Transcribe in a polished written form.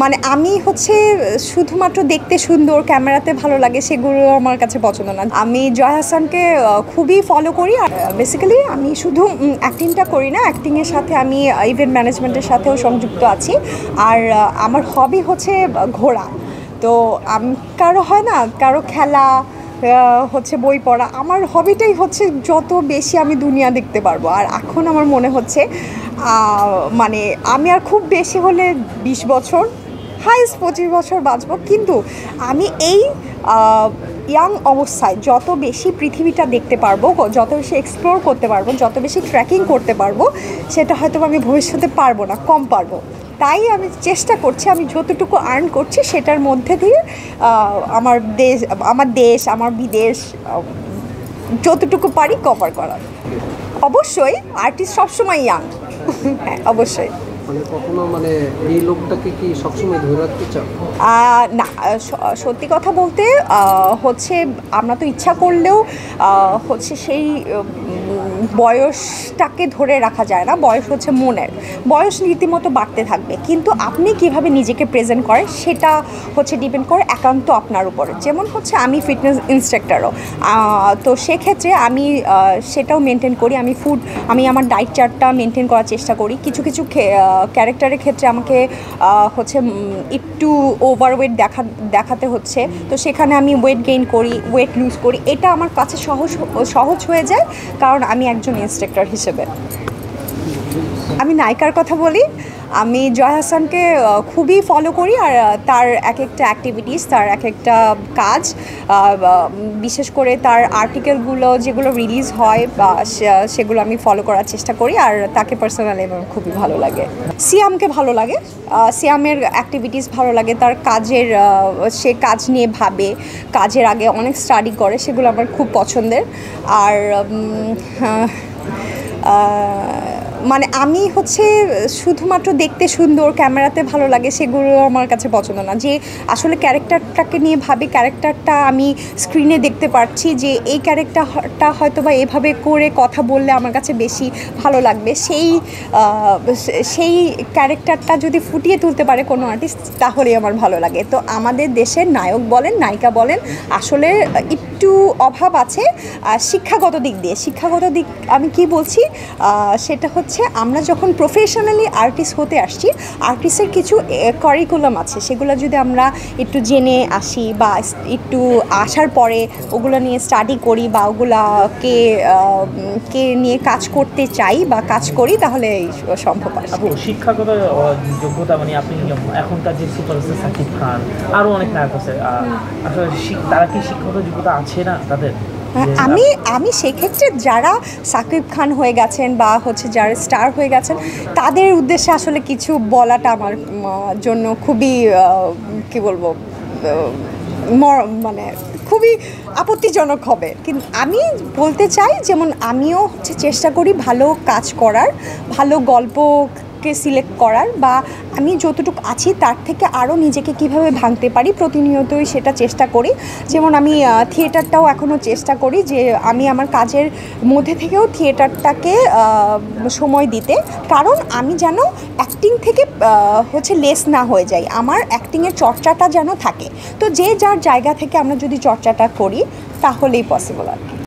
মানে আমি হচ্ছে শুধুমাত্র দেখতে সুন্দর, ক্যামেরাতে ভালো লাগে সেগুলো আমার কাছে পছন্দ না। আমি জয় হাসানকে খুবই ফলো করি। আর বেসিক্যালি আমি শুধু অ্যাক্টিংটা করি না, অ্যাক্টিংয়ের সাথে আমি ইভেন্ট ম্যানেজমেন্টের সাথেও সংযুক্ত আছি। আর আমার হবি হচ্ছে ঘোরা। তো কারো হয় না, কারো খেলা হচ্ছে বই পড়া, আমার হবিটাই হচ্ছে যত বেশি আমি দুনিয়া দেখতে পারবো। আর এখন আমার মনে হচ্ছে মানে আমি আর খুব বেশি হলে 20 বছর, হাইস্ট 25 বছর বাঁচবো, কিন্তু আমি এই ইয়াং অবস্থায় যত বেশি পৃথিবীটা দেখতে পারবো, যত বেশি এক্সপ্লোর করতে পারবো, যত বেশি ট্রেকিং করতে পারবো, সেটা হয়তো আমি ভবিষ্যতে পারবো না, কম পারবো। তাই আমি চেষ্টা করছি, আমি যতটুকু আর্ন করছি সেটার মধ্যে দিয়ে আমার দেশ আমার বিদেশ যতটুকু পারি কভার করার। অবশ্যই আর্টিস্ট সবসময় ইয়াং। হ্যাঁ, অবশ্যই। কখনো এই লোকটাকে কি সবসময় ধরে রাখতে চাও? না, সত্যি কথা বলতে হচ্ছে আমরা তো ইচ্ছা করলেও হচ্ছে সেই বয়সটাকে ধরে রাখা যায় না। বয়স হচ্ছে মনের, বয়স রীতিমতো বাড়তে থাকবে, কিন্তু আপনি কিভাবে নিজেকে প্রেজেন্ট করেন সেটা হচ্ছে ডিপেন্ড করে একান্ত আপনার উপরে। যেমন হচ্ছে আমি ফিটনেস ইন্সট্রাক্টরও, তো সেক্ষেত্রে আমি সেটাও মেনটেন করি। আমি আমার ডায়েট চার্টটা মেনটেন করার চেষ্টা করি। কিছু কিছু ক্যারেক্টারের ক্ষেত্রে আমাকে হচ্ছে একটু ওভারওয়েট দেখাতে হচ্ছে, তো সেখানে আমি ওয়েট গেইন করি, ওয়েট লুজ করি। এটা আমার কাছে সহজ হয়ে যায়, কারণ আমি একজন ইন্সট্রাক্টর হিসেবে। আমি নায়িকার কথা বলি, আমি জয় হাসানকে খুবই ফলো করি। আর তার এক একটা অ্যাক্টিভিটিস, তার এক একটা কাজ, বিশেষ করে তার আর্টিকেলগুলো যেগুলো রিলিজ হয় বা সেগুলো আমি ফলো করার চেষ্টা করি। আর তাকে পার্সোনালি আমার খুবই ভালো লাগে। সিয়ামকে ভালো লাগে, সিয়ামের অ্যাক্টিভিটিস ভালো লাগে, তার সে কাজ নিয়ে ভাবে, কাজের আগে অনেক স্টাডি করে, সেগুলো আমার খুব পছন্দের। আর মানে আমি হচ্ছে শুধুমাত্র দেখতে সুন্দর, ক্যামেরাতে ভালো লাগে সেগুলো আমার কাছে পছন্দ না। যে আসলে ক্যারেক্টারটাকে নিয়ে ভাবি, ক্যারেক্টারটা আমি স্ক্রিনে দেখতে পাচ্ছি যে এই ক্যারেক্টারটা হয়তো বা এভাবে করে কথা বললে আমার কাছে বেশি ভালো লাগবে, সেই ক্যারেক্টারটা যদি ফুটিয়ে তুলতে পারে কোনো আর্টিস্ট, তাহলেই আমার ভালো লাগে। তো আমাদের দেশের নায়ক বলেন, নায়িকা বলেন, আসলে একটু অভাব আছে শিক্ষাগত দিক দিয়ে। শিক্ষাগত দিক আমি কি বলছি, সেটা হচ্ছে আমরা যখন প্রফেশনালি আর্টিস্ট হতে আসছি, আর্টিস্টের কিছু কারিকুলাম আছে, সেগুলো যদি আমরা একটু জেনে আসি বা একটু আসার পরে ওগুলো নিয়ে স্টাডি করি বা ওগুলাকে নিয়ে কাজ করতে চাই বা কাজ করি, তাহলে সম্ভব হয়। শিক্ষাগত যোগ্যতা আপনি এখনকার যে সুপারস্টার সাকিব খান, আরও অনেক নায়ক আছে, আসলে তারা কি শিক্ষাগত যোগ্যতা আছে না তাদের? আমি সেক্ষেত্রে যারা সাকিব খান হয়ে গেছেন বা হচ্ছে যারা স্টার হয়ে গেছেন, তাদের উদ্দেশ্যে আসলে কিছু বলাটা আমার জন্য খুবই কি বলবো, খুবই আপত্তিজনক হবে। কিন্তু আমি বলতে চাই, যেমন আমিও হচ্ছে চেষ্টা করি ভালো কাজ করার, ভালো গল্পকে সিলেক্ট করার, বা আমি যতটুকু আছি তার থেকে আরও নিজেকে কিভাবে ভাঙতে পারি প্রতিনিয়তই সেটা চেষ্টা করি। যেমন আমি থিয়েটারটাও এখনও চেষ্টা করি যে আমি আমার কাজের মধ্যে থেকেও থিয়েটারটাকে সময় দিতে, কারণ আমি যেন অ্যাক্টিং থেকে হচ্ছে লেস না হয়ে যাই, আমার অ্যাক্টিংয়ের চর্চাটা যেন থাকে। তো যে যার জায়গা থেকে আমরা যদি চর্চাটা করি, তাহলেই পসিবল আর কি।